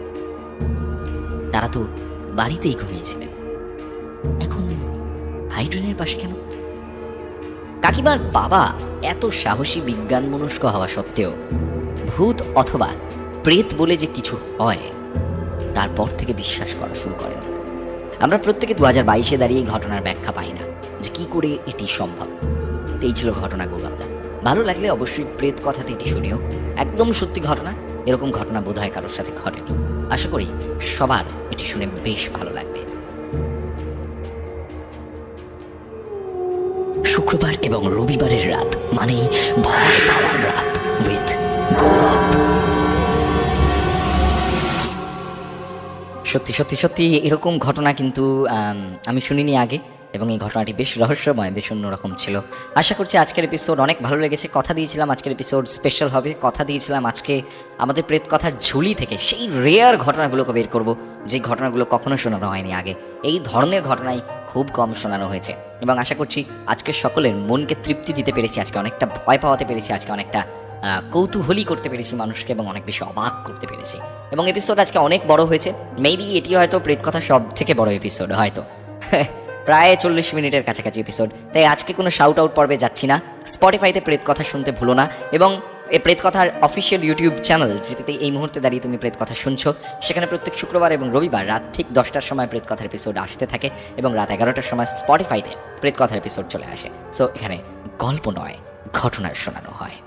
তারা তো বাড়িতেই ঘুমিয়েছিলেন, এখন হাই ড্রেনের পাশে কেন? কাকিমার বাবা এত সাহসী বিজ্ঞান মনস্ক হওয়া সত্ত্বেও ভূত অথবা প্রেত বলে যে কিছু হয় তারপর থেকে বিশ্বাস করা শুরু করেন। আমরা প্রত্যেকে 2022-এ দাঁড়িয়ে ঘটনার ব্যাখ্যা পাই না যে কি করে এটি সম্ভব। এই ছিল ঘটনা গৌরবদা। ভালো লাগলে অবশ্যই প্রেত কথাতে এটি শুনিও, একদম সত্যি ঘটনা। এরকম ঘটনা বোধহয় কারোর সাথে ঘটেনি। আশা করি সবার এটি শুনে বেশ ভালো লাগবে। শুক্রবার এবং রবিবারের রাত মানেই ভয় পাওয়ার রাত উইথ গৌরব। সত্যি সত্যি সত্যি এরকম ঘটনা কিন্তু আমি শুনিনি আগে, এবং এই ঘটনাটি বেশ রহস্যময়, বেশ অন্যরকম ছিল। আশা করছি আজকের এপিসোড অনেক ভালো লেগেছে। কথা দিয়েছিলাম আজকের এপিসোড স্পেশাল হবে, কথা দিয়েছিলাম আজকে আমাদের প্রেত কথার ঝুলি থেকে সেই রেয়ার ঘটনাগুলোকে বের করব, যে ঘটনাগুলো কখনো শোনানো হয়নি আগে। এই ধরনের ঘটনাই খুব কম শোনানো হয়েছে এবং আশা করছি আজকে সকলের মনকে তৃপ্তি দিতে পেরেছি, আজকে অনেকটা ভয় পাওয়াতে পেরেছি, আজকে অনেকটা কৌতূহলী করতে পেরেছি মানুষকে এবং অনেক বেশি অবাক করতে পেরেছি। এবং এপিসোড আজকে অনেক বড় হয়েছে, মেবি এটি হয়তো প্রেত কথা সব থেকে বড় এপিসোড হয়তো প্রায় 40 মিনিটের কাছাকাছি এপিসোড। তাই আজকে কোনো শাউট আউট পর্বে যাচ্ছি না। স্পটিফাইতে প্রেত কথা শুনতে ভুলো না এবং এই প্রেত কথার অফিসিয়াল ইউটিউব চ্যানেল, যেটাতে এই মুহূর্তে দাঁড়িয়ে তুমি প্রেত কথা শুনছো, সেখানে প্রত্যেক শুক্রবার এবং রবিবার রাত ঠিক 10টার সময় প্রেত কথার এপিসোড আসতে থাকে এবং রাত 11টার সময় স্পটিফাইতে প্রেত কথার এপিসোড চলে আসে। সো এখানে গল্প নয়, ঘটনা শোনানো হয়।